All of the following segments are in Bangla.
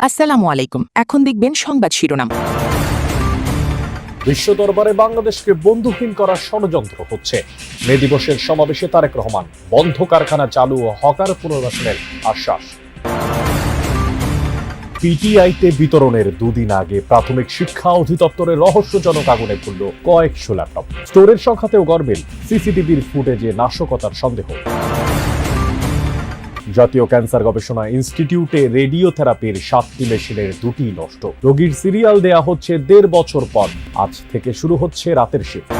আসসালামু আলাইকুম। এখন দেখবেন সংবাদ শিরোনাম। বিশ্ব দরবারে বাংলাদেশকে বন্ধুহীন করার ষড়যন্ত্র হচ্ছে। মে দিবসের সমাবেশে তারেক রহমান বন্ধ কারখানা চালু ও হকার পুনর্বাসনের আশ্বাস। পিটিআইতে বিতরণের দুদিন আগে প্রাথমিক শিক্ষা অধিদপ্তরের রহস্যজনক আগুনে পুড়ল কয়েকশো ল্যাপটপ। স্টোরের সংখ্যাতেও গড়বেন সিসিটিভির ফুটেজে নাশকতার সন্দেহ। জাতীয় ক্যান্সার গবেষণা ইনস্টিটিউটে রেডিওথেরাপির 7টি মেশিনের 2টি নষ্ট। রোগীর সিরিয়াল দেয়া হচ্ছে 1.5 বছর পর। আজ থেকে শুরু হচ্ছে রাতের শিফট।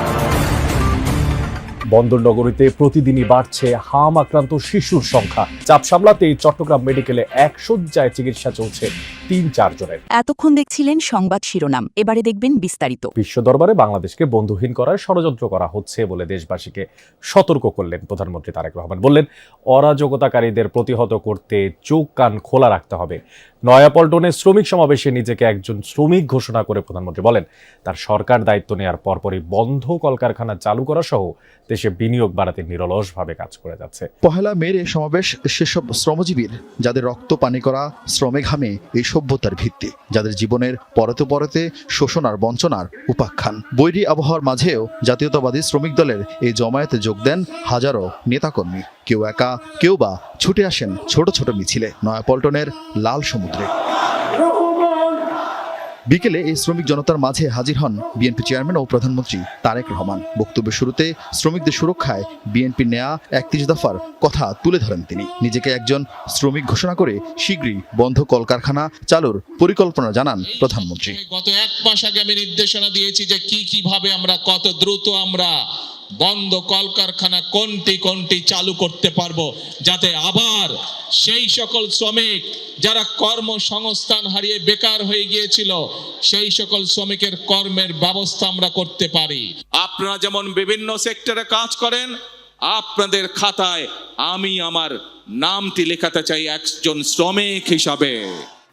বন্দরনগরীতে প্রতিদিনই বাড়ছে হাম আক্রান্ত শিশুর সংখ্যা। চাপ সামলাতেই চট্টগ্রাম মেডিকেলে 1 শয্যায় চিকিৎসা চলছে 3-4 জনের। এতক্ষণ দেখছিলেন সংবাদ শিরোনাম, এবারে দেখবেন বিস্তারিত। বিশ্ব দরবারে বাংলাদেশকে বন্ধুহীন করার ষড়যন্ত্র করা হচ্ছে বলে দেশবাসীকে সতর্ক করলেন প্রধানমন্ত্রী তারেক রহমান। বললেন, অরাজকতাকারীদের প্রতিহত করতে চোখ কান খোলা রাখতে হবে। নয়াপল্টনে শ্রমিক সমাবেশে নিজেকে একজন শ্রমিক ঘোষণা করে প্রধানমন্ত্রী বলেন, তার সরকার দায়িত্ব নেওয়ার পরপরই বন্ধ কলকারখানা চালু করা সহ দেশে বিনিয়োগ বাড়াতে নিরলসভাবে কাজ করে যাচ্ছে। পহেলা মের এই সমাবেশ সেসব শ্রমজীবীর যাদের রক্ত পানি করা শ্রমে ঘামে এই সভ্যতার ভিত্তি, যাদের জীবনের পরতে পরতে শোষণ আর বঞ্চনার উপাখ্যান। বৈরী আবহাওয়ার মাঝেও জাতীয়তাবাদী শ্রমিক দলের এই জমায়েতে যোগ দেন হাজারো নেতাকর্মী। কেউ একা, কেউ বা ছুটে আসেন ছোট ছোট মিছিলে নয়াপল্টনের লাল সমুদ্রে। বিকেলে এই শ্রমিক জনতার মাঝে হাজির হন বিএনপি চেয়ারম্যান ও প্রধানমন্ত্রী তারেক রহমান। বক্তব্যের শুরুতে শ্রমিকদের সুরক্ষায় বিএনপির নেয়া 31 দফার কথা তুলে ধরেন তিনি। নিজেকে একজন শ্রমিক ঘোষণা করে শীঘ্রই বন্ধ কলকারখানা চালুর পরিকল্পনা জানান প্রধানমন্ত্রী। গত 1 মাস আগে আমি নির্দেশনা দিয়েছি যে কিভাবে আমরা কত দ্রুত আমরা বন্ধ কলকারখানা কোনটি চালু করতে পারবো, যাতে আবার সেই সকল শ্রমিক যারা কর্মসংস্থান হারিয়ে বেকার হয়ে গিয়েছিল সেই সকল শ্রমিকের কর্মের ব্যবস্থা আমরা করতে পারি। আপনারা যেমন বিভিন্ন সেক্টরে কাজ করেন, আপনাদের খাতায় আমি আমার নামটি লেখাতে চাই একজন শ্রমিক হিসাবে।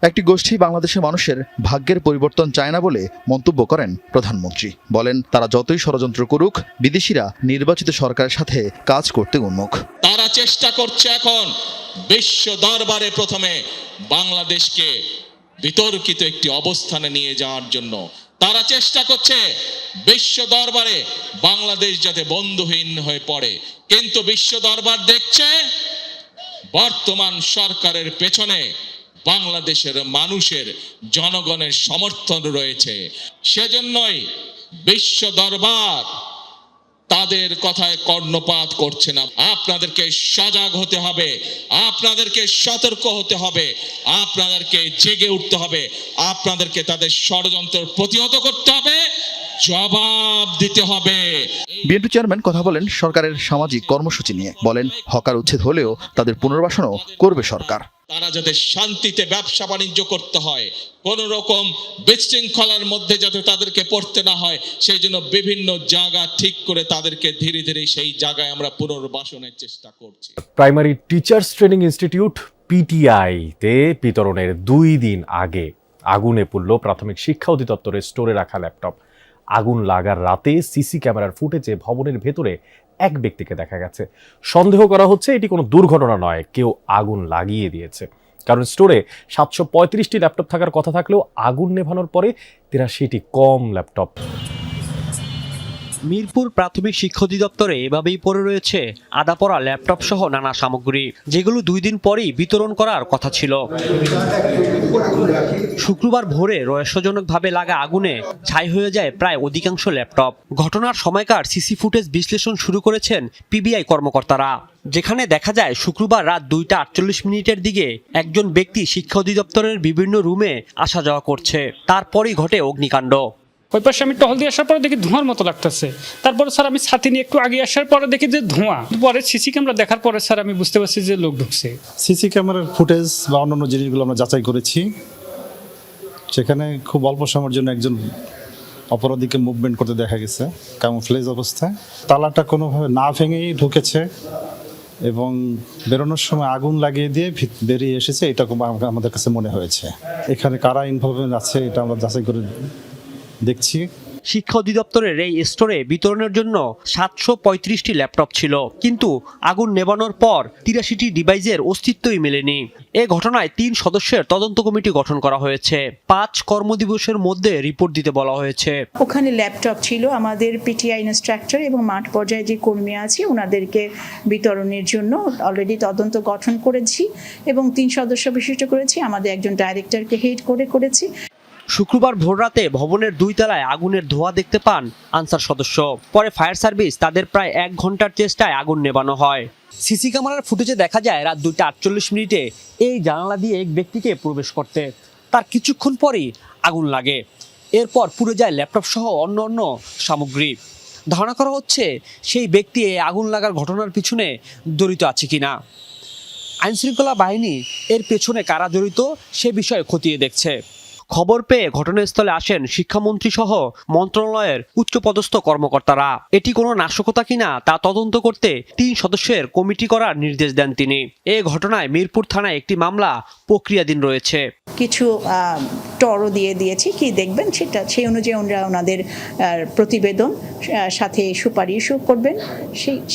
একটি গোষ্ঠী বাংলাদেশের মানুষের ভাগ্যের পরিবর্তন চায় না বলে মন্তব্য করেন প্রধানমন্ত্রী। বলেন, তারা যতই ষড়যন্ত্র করুক, বিদেশিরা নির্বাচিত সরকারের সাথে কাজ করতে উন্মুখ। তারা চেষ্টা করছে এখন বিশ্ব দরবারে প্রথমে বাংলাদেশকে বিতর্কিত একটি অবস্থানে নিয়ে যাওয়ার জন্য। তারা চেষ্টা করছে বিশ্ব দরবারে বাংলাদেশ যাতে বন্ধুহীন হয়ে পড়ে। কিন্তু বিশ্ব দরবার দেখছে বর্তমান সরকারের পেছনে বাংলাদেশের মানুষের জনগণের সমর্থন রয়েছে। সেজন্যই বিশ্ব দরবার তাদের কথায় কর্ণপাত করছে না। আপনাদেরকে সজাগ হতে হবে, আপনাদেরকে সতর্ক হতে হবে, আপনাদেরকে জেগে উঠতে হবে, আপনাদেরকে তাদের ষড়যন্ত্র প্রতিহত করতে হবে, জবাব দিতে হবে। বিএনপি চেয়ারম্যান কথা বলেন সরকারের সামাজিক কর্মসূচি নিয়ে। বলেন, হকার উচ্ছেদ হলেও তাদের পুনর্বাসনও করবে সরকার। তারা যাতে শান্তিতে ব্যবসা বাণিজ্য করতে হয়, কোন রকম বিশৃঙ্খলার মধ্যে যাতে তাদেরকে পড়তে না হয়, সেই জন্য বিভিন্ন জায়গা ঠিক করে তাদেরকে ধীরে ধীরে সেই জায়গায় আমরা পুনর্বাসনের চেষ্টা করছি। প্রাইমারি টিচার্স ট্রেনিং ইনস্টিটিউট পিটিআইতে বিতরণের 2 দিন আগে আগুনে পুড়ল প্রাথমিক শিক্ষা অধিদপ্তরের স্টোরে রাখা ল্যাপটপ। আগুন লাগার রাতে সিসি ক্যামেরার ফুটেজে ভবনের ভেতরে এক ব্যক্তিকে দেখা গেছে। সন্দেহ করা হচ্ছে এটি কোনো দুর্ঘটনা নয়, কেউ আগুন লাগিয়ে দিয়েছে। কারণ স্টোরে 735টি ল্যাপটপ থাকার কথা থাকলেও আগুন নেভানোর পরে 83টি কম ল্যাপটপ। মিরপুর প্রাথমিক শিক্ষা অধিদপ্তরে এভাবেই পড়ে রয়েছে আধা পড়া ল্যাপটপ সহ নানা সামগ্রী, যেগুলো 2 দিন পরেই বিতরণ করার কথা ছিল। শুক্রবার ভোরে রহস্যজনকভাবে লাগা আগুনে ছাই হয়ে যায় প্রায় অধিকাংশ ল্যাপটপ। ঘটনার সময়কার সিসি ফুটেজ বিশ্লেষণ শুরু করেছেন পিবিআই কর্মকর্তারা, যেখানে দেখা যায় শুক্রবার রাত 2:48 দিকে একজন ব্যক্তি শিক্ষা অধিদপ্তরের বিভিন্ন রুমে আসা যাওয়া করছে। তারপরই ঘটে অগ্নিকাণ্ড। ওই পাশে আমি টহল দিয়ে আসার পরে দেখি ধোঁয়ার মতো লাগতেছে। তারপরে স্যার আমি ছাতি নিয়ে একটু আগে আসার পরে দেখি যে ধোঁয়া। পরে সিসি ক্যামেরা দেখার পরে স্যার আমি বুঝতে পারছি যে লোক ঢুকছে। সিসি ক্যামেরার ফুটেজ বা অন্যান্য জিনিসগুলো আমরা যাচাই করেছি। সেখানে খুব অল্প সময়ের জন্য একজন অপরাধীকে মুভমেন্ট করতে দেখা গেছে ক্যামোফ্লেজ অবস্থায়। তালাটা কোনোভাবে না ভেঙেই ঢুকেছে এবং বেরোনোর সময় আগুন লাগিয়ে দিয়ে বেরিয়ে এসেছে, এটা আমাদের কাছে মনে হয়েছে। এখানে কারা ইনভলভমেন্ট আছে এটা আমরা যাচাই করে দেখছি। শিক্ষা অধিদপ্তরের এই স্টোরে বিতরণের জন্য 735টি ল্যাপটপ ছিল, কিন্তু আগুন নেভানোর পর 83টি ডিভাইসের অস্তিত্বই মেলেনি। এ ঘটনায় 3 সদস্যের তদন্ত কমিটি গঠন করা হয়েছে। 5 কর্মদিবসের মধ্যে রিপোর্ট দিতে বলা হয়েছে। ওখানে ল্যাপটপ ছিল, আমাদের পিটিআই ইনস্ট্রাক্টর এবং মাঠ পর্যায়ে যে কর্মী আছে ওনাদেরকে বিতরণের জন্য অলরেডি তদন্ত গঠন করেছি এবং 3 সদস্য বিশিষ্ট করেছি, আমাদের একজন ডাইরেক্টরকে হেড করেছি। শুক্রবার ভোররাতে ভবনের 2 তলায় আগুনের ধোঁয়া দেখতে পান আনসার সদস্য। পরে ফায়ার সার্ভিস তাদের প্রায় 1 ঘন্টার চেষ্টায় আগুন নেভানো হয়। সিসি ক্যামেরার ফুটেজে দেখা যায় রাত 2:48 এই জানালা দিয়ে এক ব্যক্তিকে প্রবেশ করতে। তার কিছুক্ষণ পরেই আগুন লাগে। এরপর পুড়ে যায় ল্যাপটপ সহ অন্য সামগ্রী। ধারণা করা হচ্ছে সেই ব্যক্তি এই আগুন লাগার ঘটনার পিছনে জড়িত আছে কিনা। আইনশৃঙ্খলা বাহিনী এর পেছনে কারা জড়িত সে বিষয়ে খতিয়ে দেখছে। খবর পেয়ে ঘটনাস্থলে আসেন শিক্ষামন্ত্রী সহ মন্ত্রণালয়ের উচ্চপদস্থ কর্মকর্তারা। এটি কোনো নাশকতা কিনা তা তদন্ত করতে 3 সদস্যের কমিটি করার নির্দেশ দেন তিনি। এ ঘটনায় মিরপুর থানায় একটি মামলা প্রক্রিয়াধীন রয়েছে। কিছু টরও দিয়েছি, কি দেখবেন সেটা সেই অনুযায়ী ওনাদের প্রতিবেদন সাথে সুপারিশও করবেন,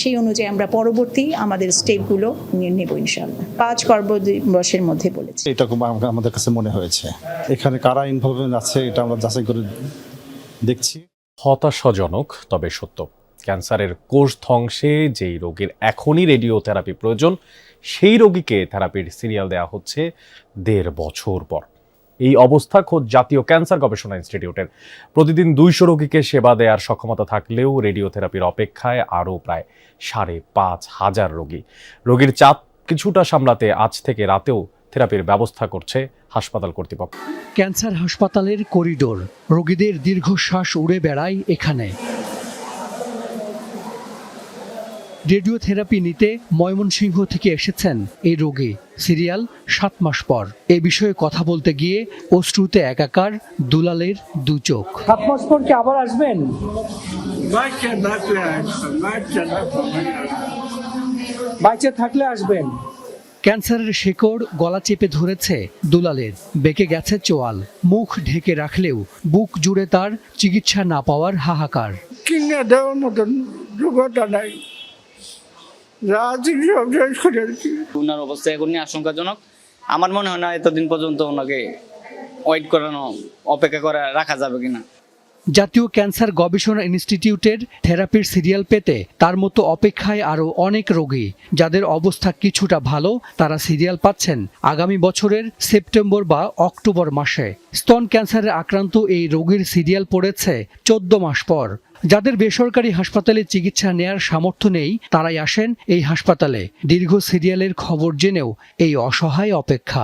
সেই অনুযায়ী আমরা পরবর্তী আমাদের স্টেপগুলো নেব ইনশাআল্লাহ। 5 কর্মদিবসের মধ্যে বলেছি। এটা আমাদের কাছে মনে হয়েছে। এখানে কারা ইনভলভমেন্ট আছে এটা আমরা যাচাই করে দেখছি। হতাশাজনক তবে সত্য, ক্যান্সারের কোষ ধ্বংসে যেই রোগীর এখনই রেডিওথেরাপি প্রয়োজন সেই রোগীকে থেরাপির সিরিয়াল দেওয়া হচ্ছে 1.5 বছর পর। এই অবস্থা খোদ জাতীয় ক্যান্সার গবেষণা ইনস্টিটিউটের। প্রতিদিন 200 রোগীকে সেবা দেওয়ার সক্ষমতা থাকলেও রেডিওথেরাপির অপেক্ষায় আরও প্রায় 5,500 রোগী। রোগীর চাপ কিছুটা সামলাতে আজ থেকে রাতেও থেরাপির ব্যবস্থা করছে হাসপাতাল কর্তৃপক্ষ। ক্যান্সার হাসপাতালের করিডোর, রোগীদের দীর্ঘশ্বাস উড়ে বেড়ায় এখানে। রেডিওথেরাপি নিতে ময়মনসিংহ থেকে এসেছেন এই রোগী। সিরিয়াল 7 মাস পর। এ বিষয়ে কথা বলতে গিয়ে অশ্রুতে একাকার দুলালের 2 চোখ। 7 মাস পর কি আবার আসবেন? বাইচে থাকলে আসবেন। ক্যান্সারের শেকড় গলা চেপে ধরেছে দুলালের, বেঁকে গেছে চোয়াল। মুখ ঢেকে রাখলেও বুক জুড়ে তার চিকিৎসা না পাওয়ার হাহাকার। কিনে দেওয়ার মতন যোগ্যতা নাই। ওনার অবস্থা এখনই আশঙ্কাজনক। আমার মনে হয় না এতদিন পর্যন্ত ওনাকে ওয়েট করানো, অপেক্ষা করে রাখা যাবে কিনা। জাতীয় ক্যান্সার গবেষণা ইনস্টিটিউটের থেরাপির সিরিয়াল পেতে তার মতো অপেক্ষায় আরও অনেক রোগী। যাদের অবস্থা কিছুটা ভালো তারা সিরিয়াল পাচ্ছেন আগামী বছরের সেপ্টেম্বর বা অক্টোবর মাসে। স্তন ক্যান্সারে আক্রান্ত এই রোগীর সিরিয়াল পড়েছে 14 মাস পর। যাদের বেসরকারি হাসপাতালে চিকিৎসা নেয়ার সামর্থ্য নেই তারাই আসেন এই হাসপাতালে। দীর্ঘ সিরিয়ালের খবর জেনেও এই অসহায় অপেক্ষা।